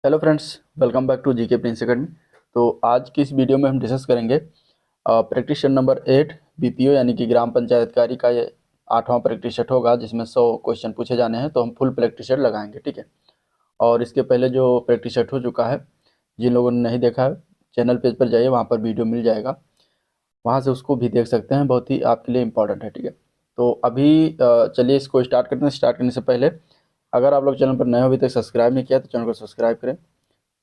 Hello friends, welcome back to GK Prince Academy. तो आज की इस वीडियो में हम डिस्कस करेंगे प्रैक्टिस सेट नंबर 8 बीपीओ यानी कि ग्राम पंचायत अधिकारी का ये 8वां प्रैक्टिस सेट होगा, जिसमें 100 क्वेश्चन पूछे जाने हैं। तो हम फुल प्रैक्टिस सेट लगाएंगे, ठीक है। और इसके पहले जो प्रैक्टिस सेट हो चुका है, जिन लोगों ने नहीं देखा है, चैनल पेज पर जाइए, वहाँ पर वीडियो मिल जाएगा, वहाँ से उसको भी देख सकते हैं। बहुत ही आपके लिए इंपॉर्टेंट है, ठीक है। तो अभी चलिए इसको स्टार्ट करते हैं। स्टार्ट करने से पहले अगर आप लोग चैनल पर नए हो, अभी तक सब्सक्राइब नहीं किया तो चैनल को सब्सक्राइब करें,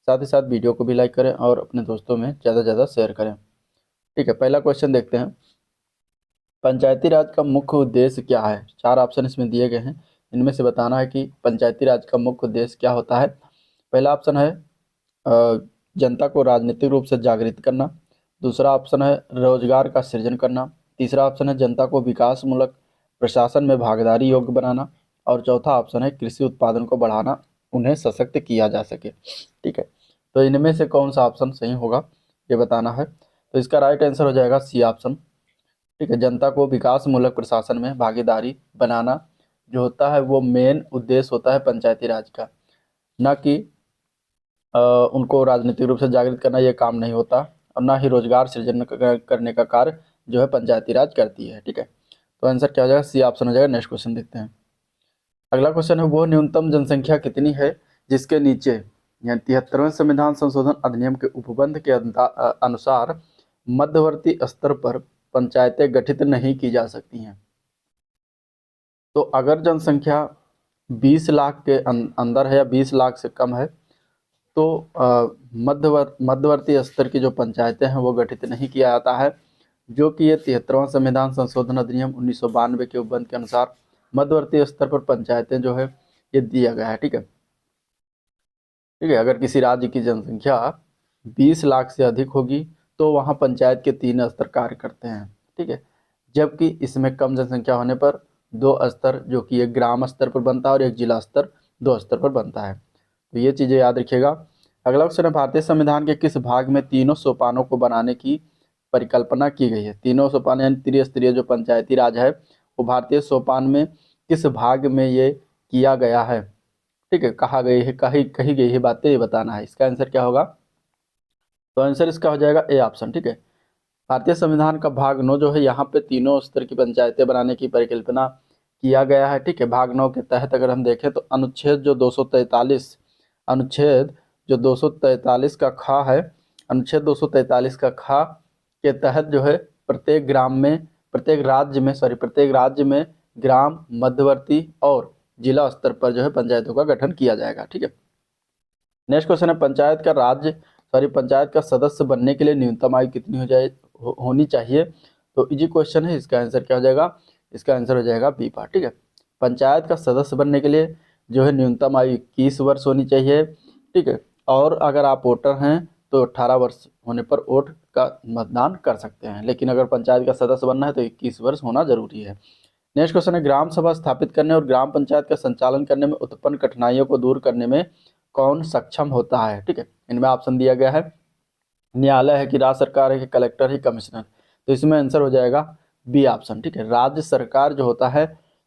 साथ ही साथ वीडियो को भी लाइक करें और अपने दोस्तों में ज़्यादा से ज़्यादा शेयर करें, ठीक है। पहला क्वेश्चन देखते हैं। पंचायती राज का मुख्य उद्देश्य क्या है? 4 ऑप्शन इसमें दिए गए हैं, इनमें से बताना है कि पंचायती राज का मुख्य उद्देश्य क्या होता है। पहला ऑप्शन है जनता को राजनीतिक रूप से जागृत करना। दूसरा ऑप्शन है रोजगार का सृजन करना। तीसरा ऑप्शन है जनता को विकासमूलक प्रशासन में भागीदारी योग्य बनाना। और चौथा ऑप्शन है कृषि उत्पादन को बढ़ाना, उन्हें सशक्त किया जा सके, ठीक है। तो इनमें से कौन सा ऑप्शन सही होगा, ये बताना है। तो इसका राइट आंसर हो जाएगा सी ऑप्शन, ठीक है। जनता को विकासमूलक प्रशासन में भागीदारी बनाना जो होता है वो मेन उद्देश्य होता है पंचायती राज का, ना कि उनको राजनीतिक रूप से जागृत करना, ये काम नहीं होता। और ना ही रोजगार सृजन करने का कार्य जो है पंचायती राज करती है, ठीक है। तो आंसर क्या हो जाएगा? सी ऑप्शन हो जाएगा। नेक्स्ट क्वेश्चन देखते हैं। अगला क्वेश्चन है, वो न्यूनतम जनसंख्या कितनी है जिसके नीचे यानी 73वें संविधान संशोधन अधिनियम के उपबंध के अनुसार मध्यवर्ती स्तर पर पंचायतें गठित नहीं की जा सकती हैं। तो अगर जनसंख्या 20 लाख के अंदर है या 20 लाख से कम है, तो मध्यवर्ती स्तर की जो पंचायतें हैं वो गठित नहीं किया जाता है, जो कि ये 73वां संविधान संशोधन अधिनियम 1992 के उपबंध के अनुसार मध्यवर्ती स्तर पर पंचायतें जो है ये दिया गया है, ठीक है। ठीक है, अगर किसी राज्य की जनसंख्या 20 लाख से अधिक होगी तो वहाँ पंचायत के 3 स्तर कार्य करते हैं, ठीक है। जबकि इसमें कम जनसंख्या होने पर 2 स्तर, जो कि एक ग्राम स्तर पर बनता है और एक जिला स्तर 2 स्तर पर बनता है। तो ये चीज़ें याद रखिएगा। अगला क्वेश्चन है, भारतीय संविधान के किस भाग में तीनों सोपानों को बनाने की परिकल्पना की गई है? तीनों सोपान यानी त्रिस्तरीय जो पंचायती राज है वो भारतीय सोपान में किस भाग में ये किया गया है, ठीक है। कहा गई है, कही गई है बातें, ये बताना है। इसका आंसर क्या होगा? तो आंसर इसका हो जाएगा ए ऑप्शन, ठीक है। भारतीय संविधान का भाग 9 जो है, यहाँ पे तीनों स्तर की पंचायतें बनाने की परिकल्पना किया गया है, ठीक है। भाग 9 के तहत अगर हम देखें तो अनुच्छेद जो 243, अनुच्छेद जो 243 का खा है, अनुच्छेद 243 का खा के तहत जो है प्रत्येक ग्राम में, प्रत्येक राज्य में ग्राम, मध्यवर्ती और जिला स्तर पर जो है पंचायतों का गठन किया जाएगा, ठीक है। नेक्स्ट क्वेश्चन है, पंचायत का सदस्य बनने के लिए न्यूनतम आयु कितनी होनी चाहिए? तो इजी क्वेश्चन है, इसका आंसर क्या हो जाएगा? इसका आंसर हो जाएगा बी पार्ट, ठीक है। पंचायत का सदस्य बनने के लिए जो है न्यूनतम आयु 21 वर्ष होनी चाहिए, ठीक है। और अगर आप वोटर हैं तो 18 वर्ष होने पर वोट का मतदान कर सकते हैं, लेकिन अगर पंचायत का सदस्य बनना है तो 21 वर्ष होना जरूरी है। नेक्स्ट क्वेश्चन है, ग्राम सभा स्थापित करने और ग्राम पंचायत का संचालन करने में उत्पन्न कठिनाइयों को दूर करने में कौन सक्षम होता है, ठीक है। इनमें ऑप्शन दिया गया है, न्यायालय है कि राज्य सरकार है कि कलेक्टर है कमिश्नर। तो इसमें आंसर हो जाएगा बी ऑप्शन, ठीक है। राज्य सरकार जो होता है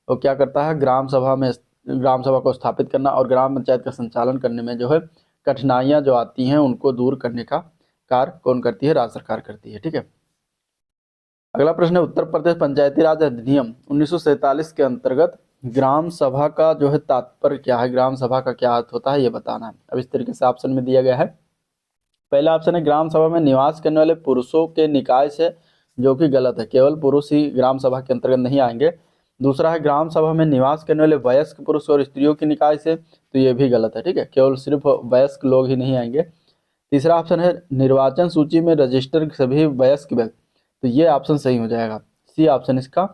वो क्या करता है, ग्राम सभा को स्थापित करना और ग्राम पंचायत का संचालन करने में जो है कठिनाइयां जो आती हैं उनको दूर करने का कार्य कौन करती है? राज्य सरकार करती है, ठीक है। अगला प्रश्न है, उत्तर प्रदेश पंचायती राज अधिनियम 1947 के अंतर्गत ग्राम सभा का जो है तात्पर्य क्या है? ग्राम सभा का क्या अर्थ होता है, ये बताना है। अब इस तरीके से ऑप्शन में दिया गया है। पहला ऑप्शन है, ग्राम सभा में निवास करने वाले पुरुषों के निकाय से, जो कि गलत है, केवल पुरुष ही ग्राम सभा के अंतर्गत नहीं आएंगे। दूसरा है, ग्राम सभा में निवास करने वाले वयस्क पुरुष और स्त्रियों के निकाय से, तो ये भी गलत है, ठीक है, केवल सिर्फ वयस्क लोग ही नहीं आएंगे। तीसरा ऑप्शन है, निर्वाचन सूची में रजिस्टर सभी वयस्क व्यक्ति, तो ये ऑप्शन सही हो जाएगा, सी ऑप्शन इसका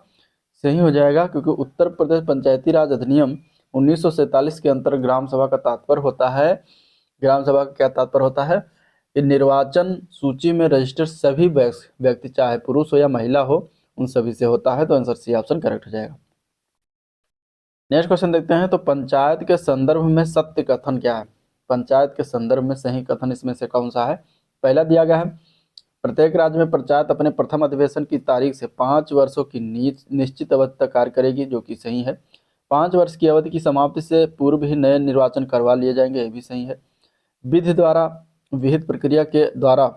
सही हो जाएगा, क्योंकि उत्तर प्रदेश पंचायती राज अधिनियम 1947 के अंतर्गत ग्राम सभा का तात्पर्य होता है, ग्राम सभा का क्या तात्पर्य होता है कि निर्वाचन सूची में रजिस्टर्ड सभी व्यक्ति, चाहे पुरुष हो या महिला हो, उन सभी से होता है। तो आंसर सी ऑप्शन करेक्ट हो जाएगा। नेक्स्ट क्वेश्चन देखते हैं, तो पंचायत के संदर्भ में सत्य कथन क्या है? पंचायत के संदर्भ में सही कथन इसमें से कौन सा है? पहला दिया गया है, प्रत्येक राज्य में पंचायत अपने प्रथम अधिवेशन की तारीख से 5 वर्षों की निश्चित अवधि तक कार्य करेगी, जो कि सही है। 5 वर्ष की अवधि की समाप्ति से पूर्व ही नए निर्वाचन करवा लिए जाएंगे, ये भी सही है। विधि द्वारा विहित प्रक्रिया के द्वारा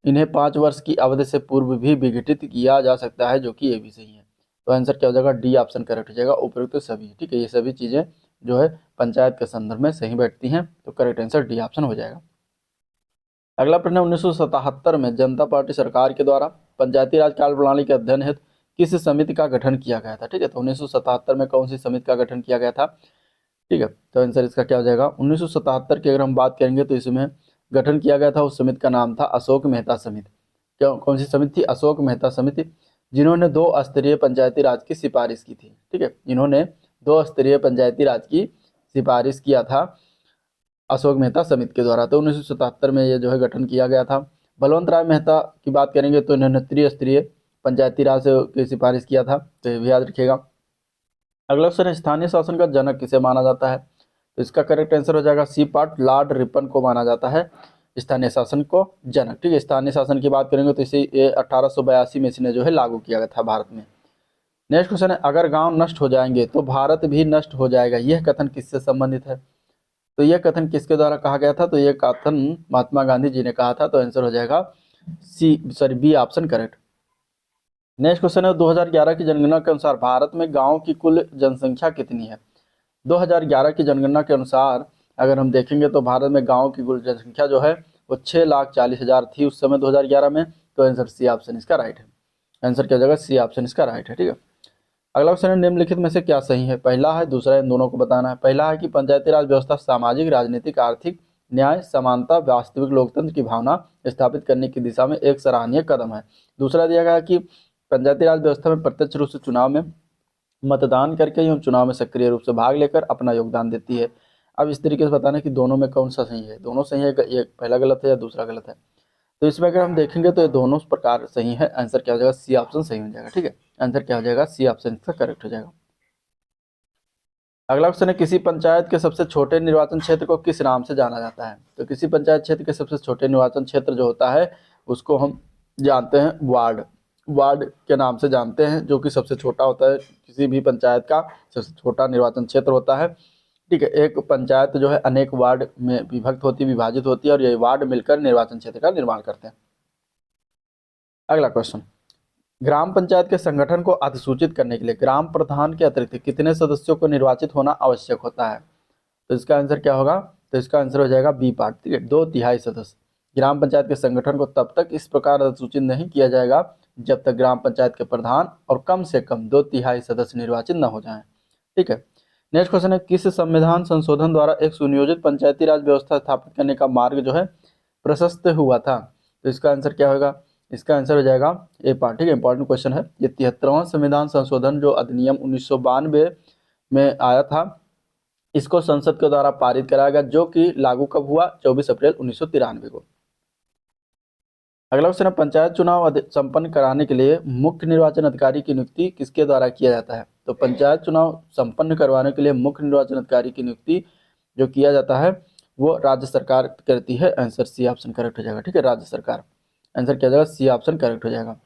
इन्हें 5 वर्ष की अवधि से पूर्व भी विघटित किया जा सकता है, जो कि ये भी सही है। तो आंसर क्या हो जाएगा, डी ऑप्शन करेक्ट हो जाएगा। उपयुक्त सभी, ठीक है, ये सभी चीजें जो है पंचायत के संदर्भ में सही बैठती हैं, तो करेक्ट आंसर डी ऑप्शन हो जाएगा। अगला प्रश्न, 1977 में जनता पार्टी सरकार के द्वारा पंचायती राज कार्य प्रणाली के अध्ययन हेतु किस समिति का गठन किया गया था, ठीक है। तो 1977 में कौन सी समिति का गठन किया गया था, ठीक है। तो आंसर इसका क्या हो जाएगा, 1977 की अगर हम बात करेंगे तो इसमें गठन किया गया था, उस समिति का नाम था अशोक मेहता समिति। क्यों, कौन सी समिति थी, अशोक मेहता समिति, जिन्होंने 2 स्तरीय पंचायती राज की सिफारिश की थी, ठीक है। इन्होंने 2 स्तरीय पंचायती राज की सिफारिश किया था अशोक मेहता समिति के द्वारा। तो 1977 में ये जो है गठन किया गया था। बलवंत राय मेहता की बात करेंगे तो इन्होंने त्रिस्तरीय पंचायती राज की सिफारिश किया था, तो ये भी याद रखिएगा। अगला क्वेश्चन है, स्थानीय शासन का जनक किसे माना जाता है, तो इसका करेक्ट आंसर हो जाएगा सी पार्ट, लॉर्ड रिपन को माना जाता है स्थानीय शासन को जनक, ठीक है। स्थानीय शासन की बात करेंगे तो इसे 1882 में इसने जो है लागू किया गया था भारत में। नेक्स्ट क्वेश्चन है, अगर गांव नष्ट हो जाएंगे तो भारत भी नष्ट हो जाएगा, यह कथन किससे संबंधित है, तो यह कथन किसके द्वारा कहा गया था, तो यह कथन महात्मा गांधी जी ने कहा था। तो आंसर हो जाएगा B option correct. Next question है, 2011 की जनगणना के अनुसार भारत में गांव की कुल जनसंख्या कितनी है। 2011 की जनगणना के अनुसार अगर हम देखेंगे तो भारत में गांव की कुल जनसंख्या जो है वो 6,40,000 थी उस समय 2011 में। तो आंसर सी ऑप्शन इसका राइट है। आंसर क्या हो जाएगा, सी ऑप्शन इसका राइट है, ठीक है। अगला क्वेश्चन है, निम्नलिखित में से क्या सही है, पहला है, दूसरा है, इन दोनों को बताना है। पहला है कि पंचायती राज व्यवस्था सामाजिक, राजनीतिक, आर्थिक न्याय, समानता, वास्तविक लोकतंत्र की भावना स्थापित करने की दिशा में एक सराहनीय कदम है। दूसरा दिया गया कि पंचायती राज व्यवस्था में प्रत्यक्ष रूप से चुनाव में मतदान करके एवं चुनाव में सक्रिय रूप से भाग लेकर अपना योगदान देती है। अब इस तरीके से बताना कि दोनों में कौन सा सही है, दोनों सही है, ये पहला गलत है या दूसरा गलत है। तो इसमें अगर हम देखेंगे तो ये दोनों प्रकार सही है। आंसर क्या हो जाएगा, सी ऑप्शन सही हो जाएगा, ठीक है। आंसर क्या हो जाएगा, सी ऑप्शन इसका करेक्ट हो जाएगा। अगला क्वेश्चन है, किसी पंचायत के सबसे छोटे निर्वाचन क्षेत्र को किस नाम से जाना जाता है, तो किसी पंचायत क्षेत्र के सबसे छोटे निर्वाचन क्षेत्र जो होता है उसको हम जानते हैं वार्ड, वार्ड के नाम से जानते हैं, जो कि सबसे छोटा होता है, किसी भी पंचायत का सबसे छोटा निर्वाचन क्षेत्र होता है, ठीक है। एक पंचायत जो है अनेक वार्ड में विभाजित होती है और ये वार्ड मिलकर निर्वाचन क्षेत्र का निर्माण करते हैं। अगला क्वेश्चन, ग्राम पंचायत के संगठन को अधिसूचित करने के लिए ग्राम प्रधान के अतिरिक्त कितने सदस्यों को निर्वाचित होना आवश्यक होता है, तो इसका आंसर क्या होगा, तो इसका आंसर हो जाएगा बी पार्ट, ठीक है, 2/3 सदस्य। ग्राम पंचायत के संगठन को तब तक इस प्रकार अधिसूचित नहीं किया जाएगा जब तक ग्राम पंचायत के प्रधान और कम से कम 2/3 सदस्य निर्वाचित न हो जाएं, ठीक है। नेक्स्ट क्वेश्चन है, किस संविधान संशोधन द्वारा एक सुनियोजित पंचायती राज व्यवस्था स्थापित करने का मार्ग जो है प्रशस्त हुआ था, तो इसका आंसर क्या होगा, इसका आंसर हो जाएगा ए पार्ट, ठीक है। इंपॉर्टेंट क्वेश्चन है ये। 73वां संविधान संशोधन जो अधिनियम 1992 में आया था, इसको संसद के द्वारा पारित कराया गया, जो कि लागू कब हुआ, 24 अप्रैल 1993 को। अगला क्वेश्चन है, पंचायत चुनाव संपन्न कराने के लिए मुख्य निर्वाचन अधिकारी की नियुक्ति किसके द्वारा किया जाता है, तो पंचायत चुनाव संपन्न करवाने के लिए मुख्य निर्वाचन अधिकारी की नियुक्ति जो किया जाता है वो राज्य सरकार करती है। आंसर सी ऑप्शन करेक्ट हो जाएगा, ठीक है, राज्य सरकार। आंसर क्या हो जाएगा, सी ऑप्शन करेक्ट हो जाएगा।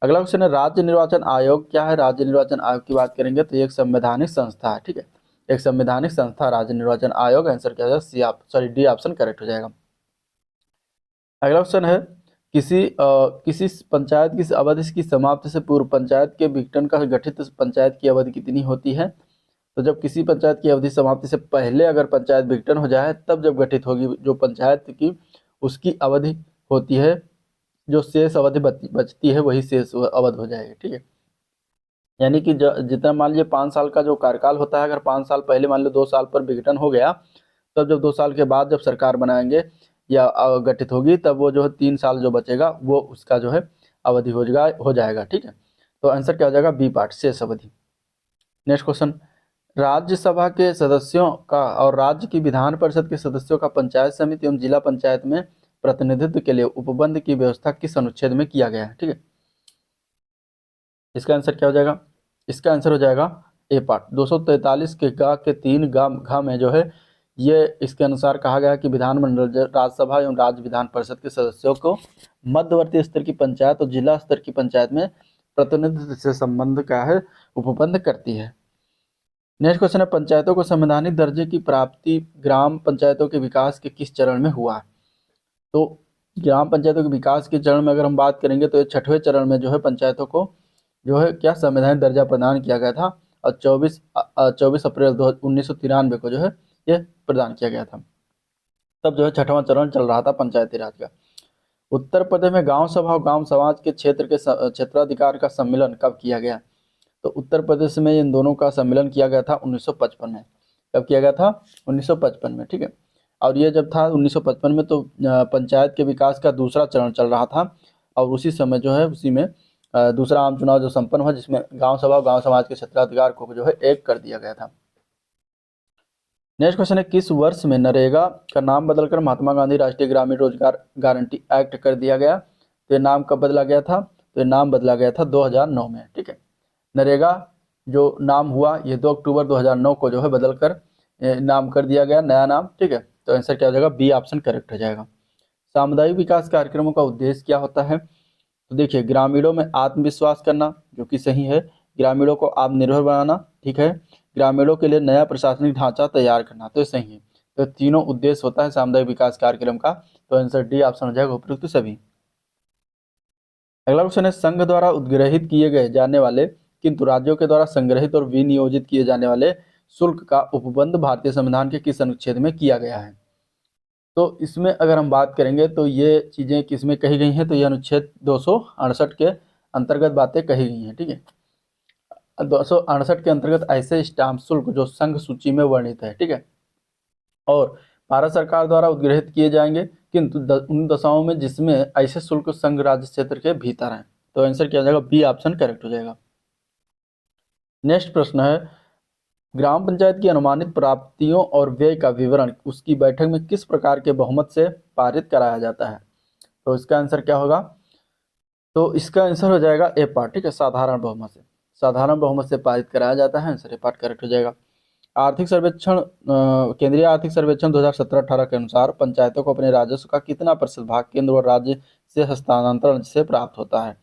अगला क्वेश्चन है, राज्य निर्वाचन आयोग क्या है। राज्य निर्वाचन आयोग की बात करेंगे तो ये एक संवैधानिक संस्था है, ठीक है, एक संवैधानिक संस्था राज्य निर्वाचन आयोग। आंसर क्या हो जाएगा, डी ऑप्शन करेक्ट हो जाएगा। अगला क्वेश्चन है, किसी पंचायत की अवधि की समाप्ति से पूर्व पंचायत के विघटन का गठित पंचायत की अवधि कितनी होती है, तो जब किसी पंचायत की अवधि समाप्ति से पहले अगर पंचायत विघटन हो जाए तब जब गठित होगी जो पंचायत की उसकी अवधि होती है, जो शेष अवधि बचती है वही शेष अवधि हो जाएगी, ठीक है। यानी कि जितना मान लीजिए 5 साल का जो कार्यकाल होता है, अगर 5 साल पहले मान लो 2 साल पर विघटन हो गया, तब जब 2 साल के बाद जब सरकार बनाएंगे या गठित होगी तब वो जो है 3 साल जो बचेगा वो उसका जो है अवधि हो जाएगा, ठीक है। तो आंसर क्या हो जाएगा, बी पार्ट, शेष अवधि। नेक्स्ट क्वेश्चन, राज्यसभा के सदस्यों का और राज्य की विधान परिषद के सदस्यों का पंचायत समिति एवं जिला पंचायत में प्रतिनिधित्व के लिए उपबंध की व्यवस्था किस अनुच्छेद में किया गया है, ठीक है। इसका आंसर क्या हो जाएगा, इसका आंसर हो जाएगा ए पार्ट, 243 के गा के 3 घ में जो है ये इसके अनुसार कहा गया कि विधानमंडल राज्यसभा एवं राज्य विधान परिषद के सदस्यों को मध्यवर्ती स्तर की पंचायत और जिला स्तर की पंचायत में प्रतिनिधित्व से संबंध का है उपबंध करती है। नेक्स्ट क्वेश्चन है, पंचायतों को संवैधानिक दर्जे की प्राप्ति ग्राम पंचायतों के विकास के किस चरण में हुआ है? तो ग्राम पंचायतों के विकास के चरण में अगर हम बात करेंगे तो ये 6वें चरण में जो है पंचायतों को जो है क्या संवैधानिक दर्जा प्रदान किया गया था, और 24 अप्रैल 1993 को जो है ये प्रदान किया गया था। तब जो है 6वां चरण चल रहा था पंचायती राज का। उत्तर प्रदेश में गांव सभा और गांव समाज के क्षेत्राधिकार का सम्मेलन कब किया गया? तो उत्तर प्रदेश में इन दोनों का सम्मेलन किया गया था 1955 में। कब किया गया था? 1955 में, ठीक है। और ये जब था 1955 में तो पंचायत के विकास का दूसरा चरण चल रहा था, और उसी समय जो है उसी में दूसरा आम चुनाव जो संपन्न हुआ, जिसमें गांव सभा और गांव समाज के क्षेत्राधिकार को जो है एक कर दिया गया था। नेक्स्ट क्वेश्चन है, किस वर्ष में नरेगा का नाम बदलकर महात्मा गांधी राष्ट्रीय ग्रामीण रोजगार गारंटी एक्ट कर दिया गया? तो ये नाम कब बदला गया था? तो ये नाम बदला गया था 2009 में, ठीक है। नरेगा जो नाम हुआ ये 2 अक्टूबर 2009 को जो है बदलकर नाम कर दिया गया, नया नाम, ठीक है। तो आंसर क्या हो जाएगा? बी ऑप्शन करेक्ट हो जाएगा। सामुदायिक विकास कार्यक्रमों का उद्देश्य क्या होता है? तो देखिए, ग्रामीणों में आत्मविश्वास करना, जो कि सही है। ग्रामीणों को आत्मनिर्भर बनाना, ठीक है। ग्रामीणों के लिए नया प्रशासनिक ढांचा तैयार करना, तो ये सही है। तो तीनों उद्देश्य होता है सामुदायिक विकास कार्यक्रम का, तो आंसर डी ऑप्शन हो जाएगा उपयुक्त सभी। अगला क्वेश्चन है, संघ द्वारा उद्ग्रहित किए गए जाने वाले किंतु राज्यों के द्वारा संग्रहित और विनियोजित किए जाने वाले शुल्क का उपबंध भारतीय संविधान के किस अनुच्छेद में किया गया है? तो इसमें अगर हम बात करेंगे तो ये चीज़ें किसमें कही गई हैं? तो ये अनुच्छेद 268 के अंतर्गत बातें कही गई हैं, ठीक है। 268 के अंतर्गत ऐसे स्टाम्प शुल्क जो संघ सूची में वर्णित है, ठीक है, और भारत सरकार द्वारा उद्ग्रहित किए जाएंगे, किंतु उन दशाओं में जिसमें ऐसे शुल्क संघ राज्य क्षेत्र के भीतर हैं। तो आंसर क्या हो जाएगा? बी ऑप्शन करेक्ट हो जाएगा। नेक्स्ट प्रश्न है, ग्राम पंचायत की अनुमानित प्राप्तियों और व्यय का विवरण उसकी बैठक में किस प्रकार के बहुमत से पारित कराया जाता है? तो इसका आंसर क्या होगा? तो इसका आंसर हो जाएगा ए पार्ट, ठीक है, साधारण बहुमत से। साधारण बहुमत से पारित कराया जाता है, आंसर ए पार्ट करेक्ट हो जाएगा। आर्थिक सर्वेक्षण केंद्रीय आर्थिक सर्वेक्षण 2017-18 के अनुसार पंचायतों को अपने राजस्व का कितना प्रतिशत भाग केंद्र और राज्य से हस्तांतरण से प्राप्त होता है?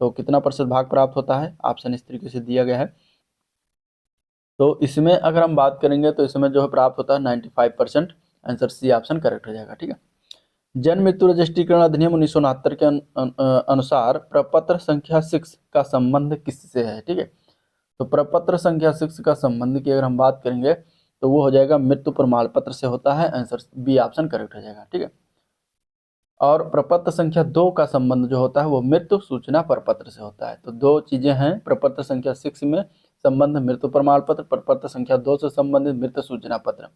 तो कितना प्रतिशत भाग प्राप्त होता है? ऑप्शन इस तरीके से दिया गया है। तो इसमें अगर हम बात करेंगे तो इसमें जो है प्राप्त होता है 95%, आंसर सी ऑप्शन करेक्ट हो जाएगा, ठीक है। जन्म मृत्यु रजिस्ट्रीकरण अधिनियम 1969 के अनुसार प्रपत्र संख्या 6 का संबंध किससे है? ठीक है, तो प्रपत्र संख्या 6 का संबंध की अगर हम बात करेंगे तो वो हो जाएगा मृत्यु प्रमाण पत्र से होता है, आंसर बी ऑप्शन करेक्ट हो जाएगा, ठीक है। और प्रपत्र संख्या 2 का संबंध जो होता है वो मृत्यु सूचना प्रपत्र से होता है। तो दो चीजें हैं प्रपत्र संख्या 6 में संबंध मृत्यु प्रमाण पत्र, प्रपत्र संख्या 2 से संबंधित मृत्यु सूचना पत्र।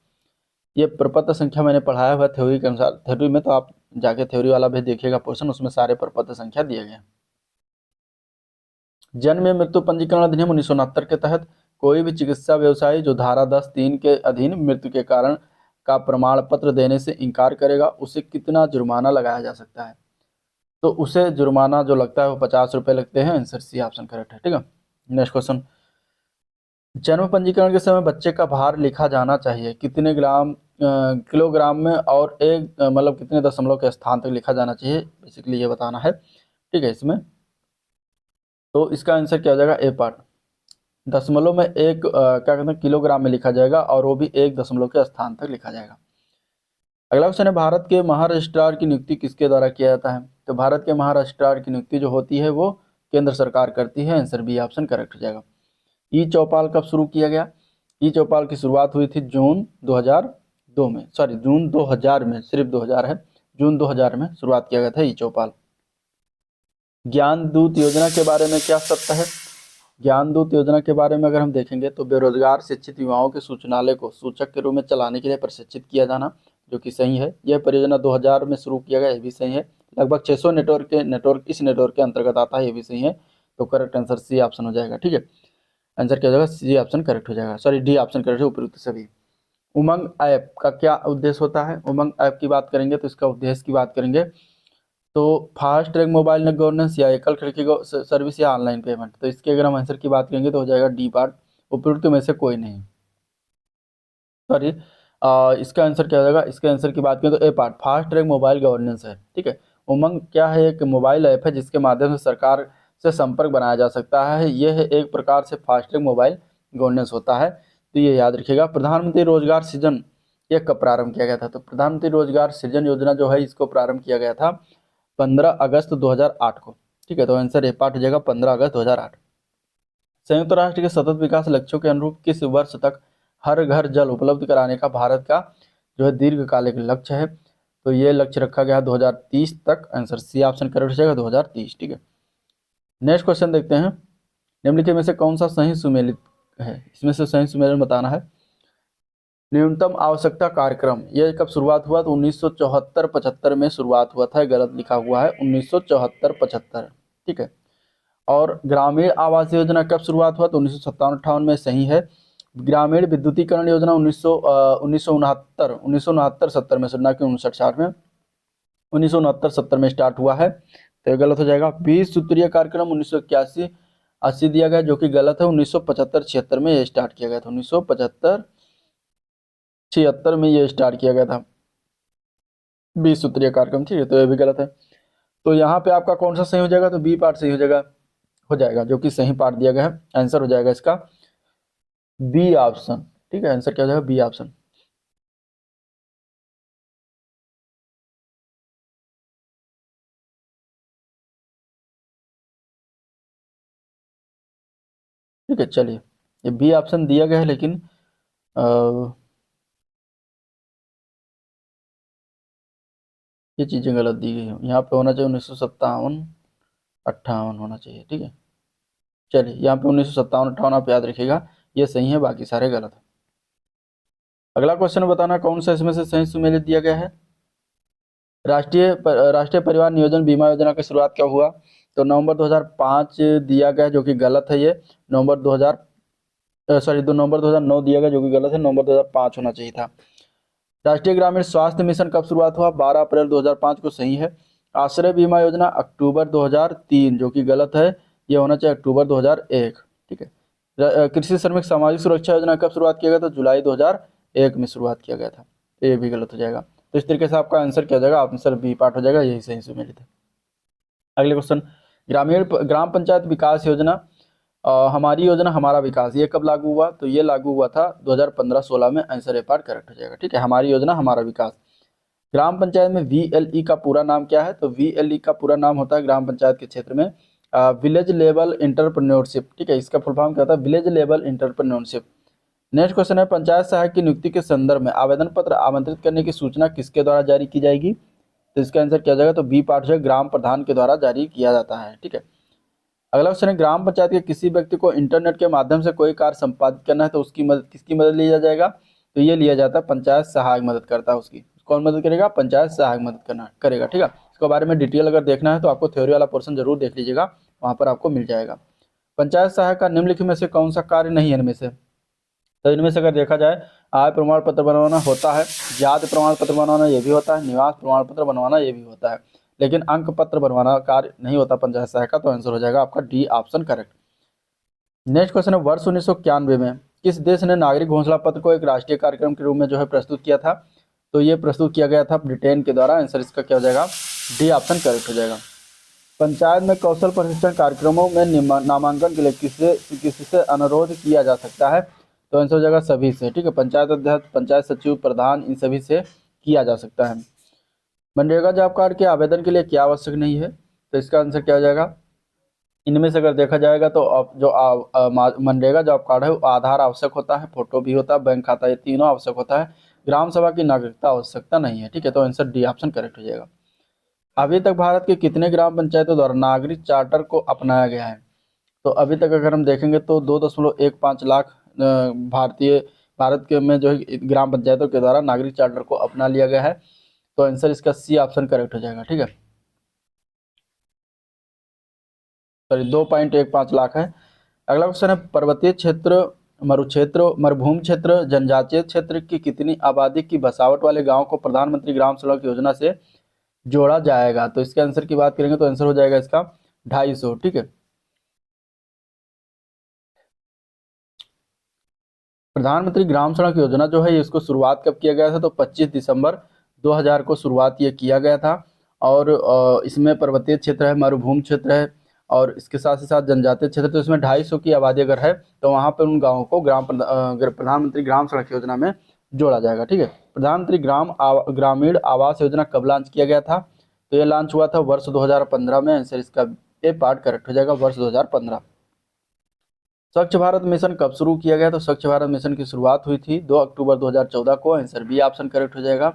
ये प्रपत्र संख्या मैंने पढ़ाया हुआ थ्योरी के अनुसार, थ्योरी में तो आप जाके थ्योरी वाला भी देखिएगा पोर्शन, उसमें सारे प्रपत्र संख्या दिए गए। जन्म एवं मृत्यु पंजीकरण अधिनियम 1969 के तहत कोई भी चिकित्सा व्यवसायी जो धारा 10(3) के अधीन मृत्यु के कारण का प्रमाण पत्र देने से इनकार करेगा, उसे कितना जुर्माना लगाया जा सकता है? तो उसे जुर्माना जो लगता है वो 50 रुपये लगते हैं, आंसर सी ऑप्शन करेक्ट है, ठीक है। नेक्स्ट क्वेश्चन, जन्म पंजीकरण के समय बच्चे का भार लिखा जाना चाहिए कितने किलोग्राम में, और एक मतलब कितने दशमलव के स्थान तक लिखा जाना चाहिए, बेसिकली ये बताना है, ठीक है। इसमें तो इसका आंसर क्या हो जाएगा? ए पार्ट, दशमलव में एक क्या कहते हैं किलोग्राम में लिखा जाएगा, और वो भी 1 दशमलव के स्थान तक लिखा जाएगा। अगला क्वेश्चन है, भारत के महारजिस्ट्रार की नियुक्ति किसके द्वारा किया जाता है? तो भारत के महारजिस्ट्रार की नियुक्ति जो होती है वो केंद्र सरकार करती है, आंसर बी ऑप्शन करेक्ट हो जाएगा। ई चौपाल कब शुरू किया गया? ई चौपाल की शुरुआत हुई थी जून 2002 में, सॉरी जून 2000 में, सिर्फ 2000 है, जून 2000 में शुरुआत किया गया था ई चौपाल। ज्ञान दूत योजना के बारे में क्या सत्य है? ज्ञान दूत योजना के बारे में अगर हम देखेंगे तो बेरोजगार शिक्षित युवाओं के सूचनालय को सूचक के रूप में चलाने के लिए प्रशिक्षित किया जाना, जो कि सही है। यह परियोजना 2000 में शुरू किया गया, ये भी सही है। लगभग 600 नेटवर्क इस नेटवर्क के अंतर्गत आता है, ये भी सही है। तो करेक्ट आंसर सी ऑप्शन हो जाएगा, ठीक है। आंसर क्या हो जाएगा? सी ऑप्शन करेक्ट हो जाएगा, सॉरी डी ऑप्शन करेक्ट है, उपयुक्त सभी। उमंग ऐप का क्या उद्देश्य होता है? उमंग ऐप की बात करेंगे तो इसका उद्देश्य की बात करेंगे तो fast track mobile net governance या एकल खिड़की सर्विस या ऑनलाइन पेमेंट। तो इसके अगर हम आंसर की बात करेंगे तो हो जाएगा डी पार्ट, उपयुक्त में से कोई नहीं, सॉरी इसका आंसर क्या हो जाएगा? इसके आंसर की बात करें तो A part, fast track mobile governance है, ठीक है। उमंग क्या है? एक मोबाइल ऐप है जिसके माध्यम से सरकार से संपर्क बनाया जा सकता है। यह एक प्रकार से फास्ट ट्रैक मोबाइल गवर्नेंस होता है। तो ये याद रखिएगा। प्रधानमंत्री रोजगार सृजन ये कब प्रारंभ किया गया था? तो प्रधानमंत्री रोजगार सृजन योजना जो है इसको प्रारंभ किया गया था 15 अगस्त 2008 को, ठीक है। तो आंसर ए पार्ट हो जाएगा 15 अगस्त 2008। संयुक्त राष्ट्र के सतत विकास लक्ष्यों के अनुरूप किस वर्ष तक हर घर जल उपलब्ध कराने का भारत का जो है दीर्घकालिक लक्ष्य है? तो ये लक्ष्य रखा गया 2030 तक। आंसर सी ऑप्शन करेक्ट हो जाएगा 2030, ठीक है। नेक्स्ट क्वेश्चन देखते हैं। निम्नलिखित में से कौन सा सही सुमेलित है? इसमें से सही सुमेलित बताना है। न्यूनतम आवश्यकता कार्यक्रम ये कब शुरुआत हुआ? तो 1974-75 में शुरुआत हुआ था। गलत लिखा हुआ है 1974-75, ठीक है। और ग्रामीण आवास योजना कब शुरुआत हुआ? तो 1957-58 में सही है। ग्रामीण विद्युतीकरण योजना 1969-70 में, ना कि 59-60 में, 1969-70 में स्टार्ट हुआ है, तो ये गलत हो जाएगा। 20 सूत्रीय कार्यक्रम 1981-80 दिया गया, जो कि गलत है। 1975-76 में ये स्टार्ट किया गया था। 1975-76 में ये स्टार्ट किया गया था 20 सूत्रीय कार्यक्रम, ठीक है। तो ये भी गलत है। तो यहाँ पे आपका कौन सा सही हो जाएगा? तो बी पार्ट सही हो जाएगा, जो कि सही पार्ट दिया गया है। आंसर हो जाएगा इसका बी ऑप्शन, ठीक है। आंसर क्या हो जाएगा? B option. ठीक है, चलिए ये बी ऑप्शन दिया गया है, लेकिन ये चीज़ें गलत दी गई हैं। यहाँ पे होना चाहिए 1957-58 होना चाहिए, ठीक है। चलिए यहाँ पे 1957-58 आप याद रखिएगा, ये सही है, बाकी सारे गलत है। अगला क्वेश्चन बताना कौन सा इसमें से सही सुमेलित दिया गया है। राष्ट्रीय परिवार नियोजन बीमा योजना की शुरुआत कब हुआ? तो नवंबर 2005 दिया गया, जो कि गलत है। ये नवंबर 2009 दिया गया, जो कि गलत है। नवंबर 2005 होना चाहिए था। राष्ट्रीय ग्रामीण स्वास्थ्य मिशन कब शुरुआत हुआ? 12 अप्रैल 2005 को, सही है। आश्रय बीमा योजना अक्टूबर 2003, जो कि गलत है। यह होना चाहिए अक्टूबर 2001, ठीक है। कृषि श्रमिक सामाजिक सुरक्षा योजना कब शुरुआत किया गया था? जुलाई 2001 में शुरुआत किया गया था, तो ये भी गलत हो जाएगा। तो इस तरीके से आपका आंसर क्या हो जाएगा? आंसर बी पार्ट हो जाएगा, यही सही सुमेलित है। अगले क्वेश्चन, ग्राम पंचायत विकास योजना हमारी योजना हमारा विकास, ये कब लागू हुआ? तो ये लागू हुआ था 2015-16 में। आंसर ए पार्ट करेक्ट हो जाएगा, ठीक है। हमारी योजना हमारा विकास। ग्राम पंचायत में VLE का पूरा नाम क्या है? तो VLE का पूरा नाम होता है ग्राम पंचायत के क्षेत्र में विलेज लेवल इंटरप्रेन्योरशिप, ठीक है। इसका फुल फॉर्म क्या होता है? Village level entrepreneurship. Next question है, पंचायत सहायक की नियुक्ति के संदर्भ में आवेदन पत्र आमंत्रित करने की सूचना किसके द्वारा जारी की जाएगी? तो इसका आंसर क्या जाएगा? तो बी पार्ट जो ग्राम प्रधान के द्वारा जारी किया जाता है, ठीक है। अगला क्वेश्चन है, ग्राम पंचायत के किसी व्यक्ति को इंटरनेट के माध्यम से कोई कार्य संपादित करना है, तो उसकी मदद किसकी मदद लिया जाएगा? तो ये लिया जाता है पंचायत सहायक मदद करता है उसकी। कौन मदद करेगा? पंचायत सहायक मदद करेगा, ठीक है। इसके बारे में डिटेल अगर देखना है तो आपको थ्योरी वाला पोर्शन जरूर देख लीजिएगा, वहाँ पर आपको मिल जाएगा। पंचायत सहायक का निम्नलिखित में से कौन सा कार्य नहीं है इनमें से? तो इनमें से अगर देखा जाए, आय प्रमाण पत्र बनवाना होता है, जाति प्रमाण पत्र बनवाना ये भी होता है, निवास प्रमाण पत्र बनवाना ये भी होता है, लेकिन अंक पत्र बनवाना कार्य नहीं होता पंचायत सहायक का। तो आंसर हो जाएगा आपका D option correct. Next question है, वर्ष 1991 में किस देश ने नागरिक घोषणा पत्र को एक राष्ट्रीय कार्यक्रम के रूप में जो है प्रस्तुत किया था? तो ये प्रस्तुत किया गया था ब्रिटेन के द्वारा। आंसर इसका क्या हो जाएगा? डी ऑप्शन करेक्ट हो जाएगा। पंचायत में कौशल प्रशिक्षण कार्यक्रमों में नामांकन के लिए किससे अनुरोध किया जा सकता है? तो आंसर हो जाएगा सभी से, ठीक है। पंचायत अध्यक्ष, पंचायत सचिव, प्रधान, इन सभी से किया जा सकता है। मनरेगा जॉब कार्ड के आवेदन के लिए क्या आवश्यक नहीं है? तो इसका आंसर क्या हो जाएगा? इनमें से अगर देखा जाएगा तो जो मनरेगा जॉब कार्ड है वो आधार आवश्यक होता है, फोटो भी होता है, बैंक खाता, ये तीनों आवश्यक होता है। ग्राम सभा की नागरिकता आवश्यकता नहीं है, ठीक है। तो आंसर डी ऑप्शन करेक्ट हो जाएगा। अभी तक भारत के कितने ग्राम पंचायतों द्वारा नागरिक चार्टर को अपनाया गया है? तो अभी तक अगर हम देखेंगे तो 2.15 लाख भारत के में जो है ग्राम पंचायतों के द्वारा नागरिक चार्टर को अपना लिया गया है। तो आंसर इसका सी ऑप्शन करेक्ट हो जाएगा, ठीक है। सॉरी, 2.15 लाख है। अगला क्वेश्चन है, पर्वतीय क्षेत्र, मरुक्षेत्र, मरुभूमि क्षेत्र, जनजातीय क्षेत्र की कितनी आबादी की बसावट वाले गांव को प्रधानमंत्री ग्राम सड़क योजना से जोड़ा जाएगा? तो इसके आंसर की बात करेंगे तो आंसर हो जाएगा इसका 250, ठीक है। प्रधानमंत्री ग्राम सड़क योजना जो है इसको शुरुआत कब किया गया था? तो 25 दिसंबर 2000 को शुरुआत ये किया गया था। और इसमें पर्वतीय क्षेत्र है, मरुभूमि क्षेत्र है, और इसके साथ ही साथ जनजातीय क्षेत्र, तो इसमें 250 की आबादी अगर है तो वहाँ पर उन गाँवों को प्रधानमंत्री ग्राम सड़क योजना में जोड़ा जाएगा। ठीक है, प्रधानमंत्री ग्रामीण आवास योजना कब लॉन्च किया गया था? तो ये लॉन्च हुआ था वर्ष 2015 में। आंसर इसका ए पार्ट करेक्ट हो जाएगा, वर्ष 2015। स्वच्छ भारत मिशन कब शुरू किया गया? तो स्वच्छ भारत मिशन की शुरुआत हुई थी 2 अक्टूबर 2014 को। आंसर बी ऑप्शन करेक्ट हो जाएगा।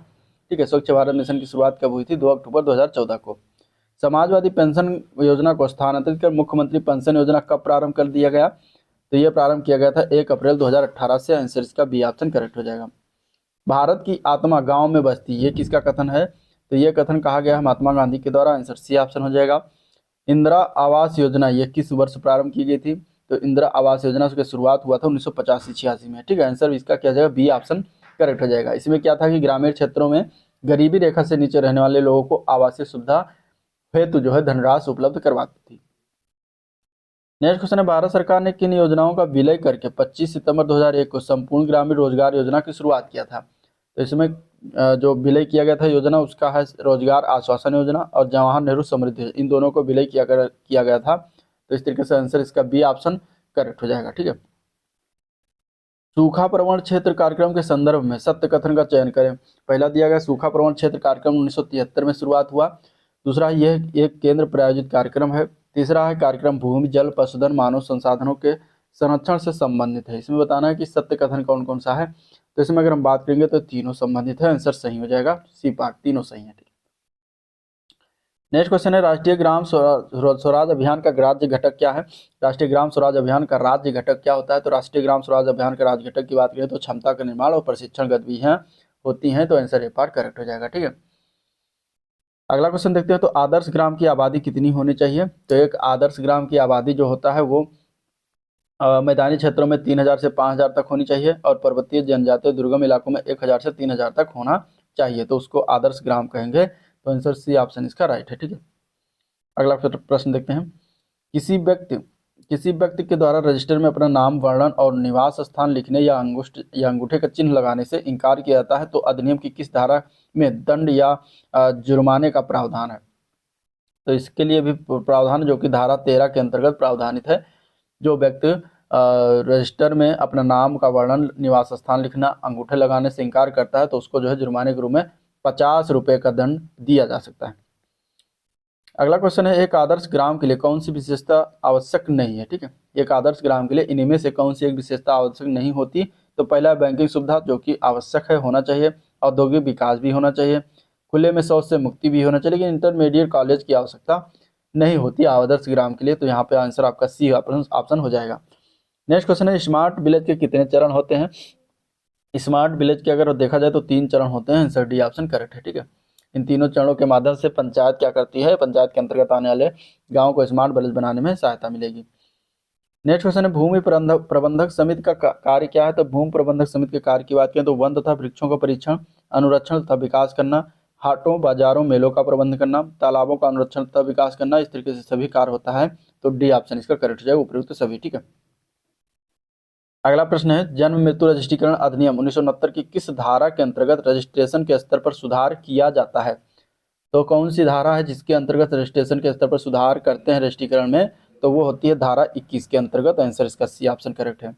ठीक है, स्वच्छ भारत मिशन की शुरुआत कब हुई थी? 2 अक्टूबर 2014 को। समाजवादी पेंशन योजना को स्थानांतरित कर मुख्यमंत्री पेंशन योजना कब प्रारंभ कर दिया गया? तो ये प्रारंभ किया गया था 1 अप्रैल 2018 से। आंसर इसका बी ऑप्शन करेक्ट हो जाएगा। भारत की आत्मा गांव में बसती, ये किसका कथन है? तो ये कथन कहा गया है महात्मा गांधी के द्वारा। आंसर सी ऑप्शन हो जाएगा। इंदिरा आवास योजना ये किस वर्ष प्रारंभ की गई थी? तो इंदिरा आवास योजना की शुरुआत हुआ था 1985-86 में। ठीक है, आंसर इसका क्या जाएगा? बी ऑप्शन करेक्ट हो जाएगा। इसमें क्या था कि ग्रामीण क्षेत्रों में गरीबी रेखा से नीचे रहने वाले लोगों को आवासीय सुविधा हेतु जो है धनराशि उपलब्ध करवाती थी। नेक्स्ट क्वेश्चन है, भारत सरकार ने किन योजनाओं का विलय करके 25 सितंबर 2001 को संपूर्ण ग्रामीण रोजगार योजना की शुरुआत किया था? तो इसमें जो विलय किया गया था योजना उसका है रोजगार आश्वासन योजना और जवाहर नेहरू समृद्धि, इन दोनों को विलय किया गया था। तो इस तरीके से आंसर इसका बी ऑप्शन करेक्ट हो जाएगा। ठीक है, सूखा प्रवण क्षेत्र कार्यक्रम के संदर्भ में सत्य कथन का चयन करें। पहला दिया गया सूखा प्रवण क्षेत्र कार्यक्रम 1973 में शुरुआत हुआ। दूसरा, यह एक केंद्र प्रायोजित कार्यक्रम है। तीसरा है कार्यक्रम भूमि जल पशुधन मानव संसाधनों के संरक्षण से संबंधित है। इसमें बताना है कि सत्य कथन कौन कौन सा है। तो इसमें अगर हम बात करेंगे तो तीनों संबंधित है। आंसर सही हो जाएगा, सी पार्ट, तीनों सही है। नेक्स्ट क्वेश्चन है, राष्ट्रीय ग्राम स्वराज अभियान का राज्य घटक क्या है? राष्ट्रीय ग्राम स्वराज अभियान का राज्य घटक क्या होता है? तो राष्ट्रीय ग्राम स्वराज अभियान का राज्य घटक की बात करें तो क्षमता का निर्माण और प्रशिक्षण गतिविधियां होती हैं। तो आंसर ए पार्ट करेक्ट हो जाएगा। ठीक है, अगला क्वेश्चन देखते हैं, तो आदर्श ग्राम की आबादी कितनी होनी चाहिए? तो एक आदर्श ग्राम की आबादी जो होता है वो मैदानी क्षेत्रों में 3000 से 5000 तक होनी चाहिए और पर्वतीय जनजातीय दुर्गम इलाकों में 1000 से 3000 तक होना चाहिए। तो उसको आदर्श ग्राम कहेंगे। तो आंसर सी ऑप्शन इसका राइट है। ठीक है, अगला प्रश्न देखते हैं, किसी व्यक्ति के द्वारा रजिस्टर में अपना नाम, वर्णन और निवास स्थान लिखने या अंगूठे का चिन्ह लगाने से इनकार किया जाता है तो अधिनियम की किस धारा में दंड या जुर्माने का प्रावधान है? तो इसके लिए भी प्रावधान जो कि धारा 13 के अंतर्गत प्रावधानित है। जो व्यक्ति रजिस्टर में अपना नाम का वर्णन, निवास स्थान लिखना, अंगूठे लगाने से इनकार करता है तो उसको जो है जुर्माने के रूप में 50 रुपये का दंड दिया जा सकता है। अगला क्वेश्चन है, एक आदर्श ग्राम के लिए कौन सी विशेषता आवश्यक नहीं है? ठीक है, एक आदर्श ग्राम के लिए इनमें से कौन सी एक विशेषता आवश्यक नहीं होती? तो पहला बैंकिंग सुविधा जो कि आवश्यक है, होना चाहिए। औद्योगिक विकास भी होना चाहिए। खुले में शौच से मुक्ति भी होना चाहिए। लेकिन इंटरमीडिएट कॉलेज की आवश्यकता नहीं होती आदर्श ग्राम के लिए। तो यहाँ पे आंसर आपका सी ऑप्शन हो जाएगा। नेक्स्ट क्वेश्चन है, स्मार्ट विलेज के कितने चरण होते हैं? स्मार्ट विलेज के अगर देखा जाए तो 3 चरण होते हैं। आंसर डी ऑप्शन करेक्ट है। ठीक है, इन तीनों चरणों के माध्यम से पंचायत क्या करती है? पंचायत के अंतर्गत आने वाले गाँव को स्मार्ट विलेज बनाने में सहायता मिलेगी। नेक्स्ट क्वेश्चन है, भूमि प्रबंधक समिति का कार्य क्या है? तो भूमि प्रबंधक समिति के कार्य की बात करें तो वन तथा वृक्षों का परीक्षण, अनुरक्षण तथा विकास करना, हाटों बाजारों मेलों का प्रबंध करना, तालाबों का अनुरक्षण तथा विकास करना, इस तरीके से सभी कार्य होता है। तो डी ऑप्शन इसका करेक्ट हो जाएगा, उपयुक्त सभी। ठीक है, अगला प्रश्न है, जन्म मृत्यु रजिस्ट्रीकरण अधिनियम 1969 की किस धारा के अंतर्गत रजिस्ट्रेशन के स्तर पर सुधार किया जाता है? तो कौन सी धारा है जिसके अंतर्गत रजिस्ट्रेशन के स्तर पर सुधार करते हैं रजिस्ट्रीकरण में? तो वो होती है धारा 21 के अंतर्गत। आंसर इसका सी ऑप्शन करेक्ट है।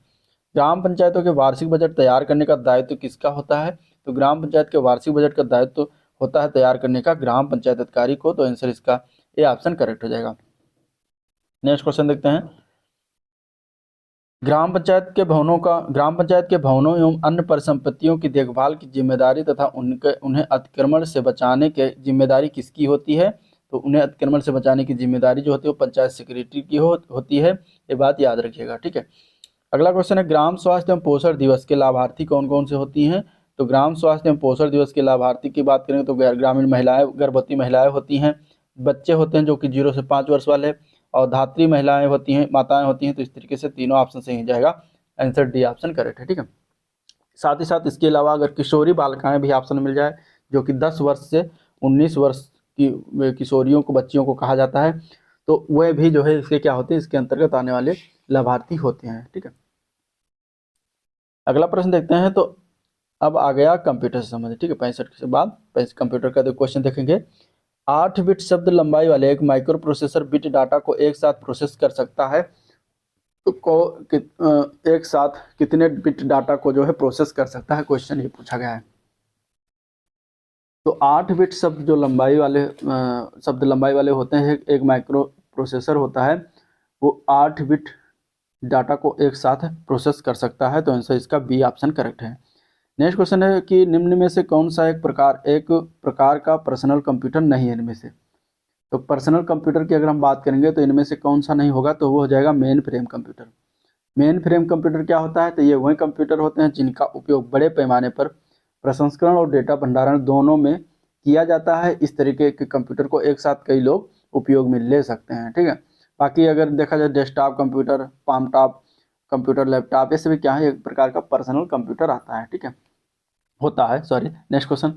ग्राम पंचायतों के वार्षिक बजट तैयार करने का दायित्व किसका होता है? तो ग्राम पंचायत के वार्षिक बजट का दायित्व होता है तैयार करने का ग्राम पंचायत अधिकारी को। तो आंसर इसका ए ऑप्शन करेक्ट हो जाएगा। नेक्स्ट क्वेश्चन देखते हैं, ग्राम पंचायत के भवनों एवं अन्य परिसंपत्तियों की देखभाल की जिम्मेदारी तथा उन्हें अतिक्रमण से बचाने की जिम्मेदारी किसकी होती है? तो उन्हें अतिक्रमण से बचाने की जिम्मेदारी जो होती है वो पंचायत सेक्रेटरी की होती है। ये बात याद रखिएगा। ठीक है, अगला क्वेश्चन है, ग्राम स्वास्थ्य एवं पोषण दिवस के लाभार्थी कौन कौन से होती हैं? तो ग्राम स्वास्थ्य एवं पोषण दिवस के लाभार्थी की बात करें तो ग्रामीण महिलाएं, गर्भवती महिलाएं होती हैं, बच्चे होते हैं जो कि 0 से 5 वर्ष वाले, और धात्री महिलाएं होती हैं, माताएं होती हैं। तो इस तरीके से तीनों ऑप्शन सही हो जाएगा। आंसर डी ऑप्शन करेक्ट है। ठीक है, साथ ही साथ इसके अलावा अगर किशोरी बालिकाएं भी ऑप्शन मिल जाए जो कि 10 वर्ष से 19 वर्ष की किशोरियों को, बच्चियों को कहा जाता है, तो वह भी जो है इसके क्या होते हैं, इसके अंतर्गत आने वाले लाभार्थी होते हैं। ठीक है, अगला प्रश्न देखते हैं, तो अब आ गया कंप्यूटर से संबंधित। ठीक है, 65 के बाद कंप्यूटर का क्वेश्चन देखेंगे। 8 बिट शब्द लंबाई वाले एक माइक्रो प्रोसेसर बिट डाटा को एक साथ प्रोसेस कर सकता है। तो एक साथ कितने बिट डाटा को जो है प्रोसेस कर सकता है, क्वेश्चन ये पूछा गया है। तो 8 बिट शब्द जो लंबाई वाले होते हैं, एक माइक्रो प्रोसेसर होता है, वो 8 बिट डाटा को एक साथ प्रोसेस कर सकता है। तो आंसर इसका बी ऑप्शन करेक्ट है। नेक्स्ट क्वेश्चन है कि निम्न में से कौन सा एक प्रकार का पर्सनल कंप्यूटर नहीं है इनमें से। तो पर्सनल कंप्यूटर की अगर हम बात करेंगे तो इनमें से कौन सा नहीं होगा, तो वो हो जाएगा main frame computer. Main frame computer क्या होता है, तो ये वही कंप्यूटर होते हैं जिनका उपयोग बड़े पैमाने पर प्रसंस्करण और डेटा भंडारण दोनों में किया जाता है। इस तरीके के कंप्यूटर को एक साथ कई लोग उपयोग में ले सकते हैं, ठीक है। बाकी अगर देखा जाए desktop computer, palm top computer, laptop, ये सभी क्या है, एक प्रकार का पर्सनल कंप्यूटर आता है, ठीक है, होता है, सॉरी। नेक्स्ट क्वेश्चन,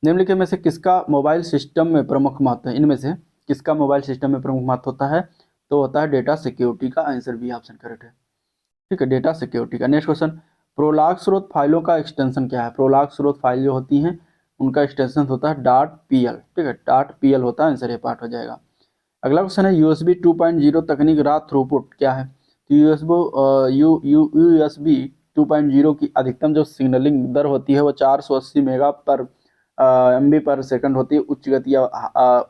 निम्नलिखित में से किसका मोबाइल सिस्टम में प्रमुख महत्व है, इनमें से किसका मोबाइल सिस्टम में प्रमुख महत्व होता है, तो होता है डेटा सिक्योरिटी का। आंसर बी ऑप्शन करेक्ट है, ठीक है, डेटा सिक्योरिटी का। नेक्स्ट क्वेश्चन, प्रोलॉग स्रोत फाइलों का एक्सटेंशन क्या है। प्रोलॉग स्रोत फाइल जो होती हैं उनका एक्सटेंशन होता है .pl, ठीक है, .pl होता है, आंसर ये पार्ट हो जाएगा। अगला क्वेश्चन है USB 2.0 तकनीक रॉ थ्रूपुट क्या है। तो USB 2.0 की अधिकतम जो सिग्नलिंग दर होती है वो 480 मेगा पर MB पर सेकंड होती है, उच्च गति या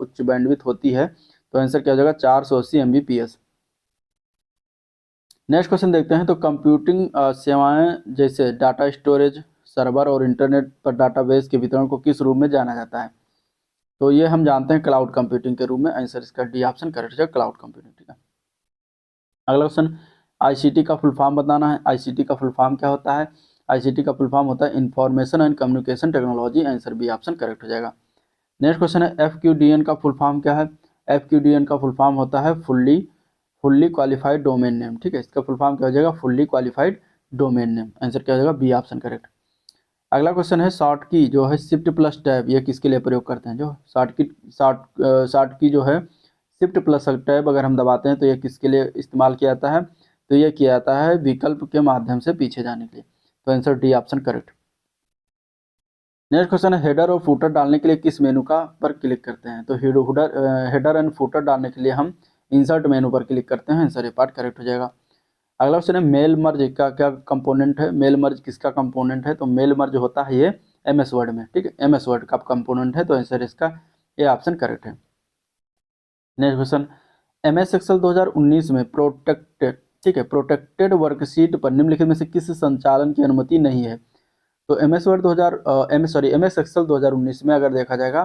उच्च बैंडविड्थ होती है। तो आंसर क्या हो जाएगा, 480 MBps। नेक्स्ट क्वेश्चन देखते हैं। तो कंप्यूटिंग सेवाएं जैसे डाटा स्टोरेज, सर्वर और इंटरनेट पर डाटाबेस के वितरण को किस रूप में जाना जाता है। तो ये हम जानते हैं क्लाउड कंप्यूटिंग के रूप में। आंसर इसका डी ऑप्शन करेक्ट है, क्लाउड कंप्यूटिंग, ठीक है। अगला क्वेश्चन, ICT का फुल फॉर्म बताना है। ICT का फुल फॉर्म क्या होता है। ICT का फुल फॉर्म होता है information and communication technology. Answer B option correct हो जाएगा। नेक्स्ट क्वेश्चन है FQDN का फुल फॉर्म क्या है। FQDN का फुल फॉर्म होता है फुल्ली क्वालिफाइड डोमेन नेम, ठीक है। इसका फुल फॉर्म क्या हो जाएगा, fully qualified domain name. Answer क्या हो जाएगा, बी ऑप्शन करेक्ट। अगला क्वेश्चन है शॉर्ट की जो है शिफ्ट प्लस टैब, ये किसके लिए प्रयोग करते हैं। जो शॉर्ट की जो है शिफ्ट प्लस टैब अगर हम दबाते हैं तो ये किसके लिए इस्तेमाल किया जाता है, तो ये किया जाता है विकल्प के माध्यम से पीछे जाने के लिए। तो answer D option correct. Next question है हेडर और फूटर डालने के लिए किस मेनू का पर क्लिक करते हैं। तो हेडर एंड फूटर डालने के लिए हम इंसर्ट मेनू पर क्लिक करते हैं। आंसर ये पार्ट करेक्ट हो जाएगा। अगला क्वेश्चन है मेल मर्ज का क्या कंपोनेंट है। मेल मर्ज किसका कंपोनेंट है, तो मेल मर्ज होता है ये MS वर्ड में, ठीक है, MS वर्ड का कंपोनेंट है। तो आंसर इसका ये ऑप्शन करेक्ट है। नेक्स्ट क्वेश्चन, MS एक्सेल 2019 में प्रोटेक्टेड, ठीक है, प्रोटेक्टेड वर्कशीट पर निम्नलिखित में से किस संचालन की अनुमति नहीं है। तो MS वर्ड 2000 MS एक्सेल 2019 में अगर देखा जाएगा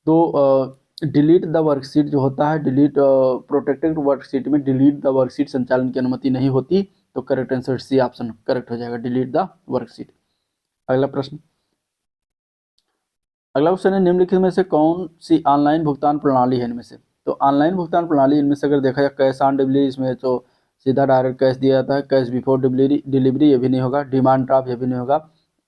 तो डिलीट द वर्कशीट जो होता है, प्रोटेक्टेड वर्कशीट में डिलीट द वर्कशीट संचालन की अनुमति नहीं होती। तो correct answer C option correct हो जाएगा, डिलीट द वर्कशीट। अगला प्रश्न, अगला क्वेश्चन है निम्नलिखित में से कौन सी ऑनलाइन भुगतान प्रणाली है इनमें से। तो ऑनलाइन भुगतान प्रणाली इनमें से अगर देखा जाए कैश ऑन डिलीवरी, इसमें तो सीधा डायरेक्ट कैश दिया जाता है। कैश बिफोर डिलीवरी ये भी नहीं होगा। डिमांड ड्राफ्ट ये भी नहीं होगा।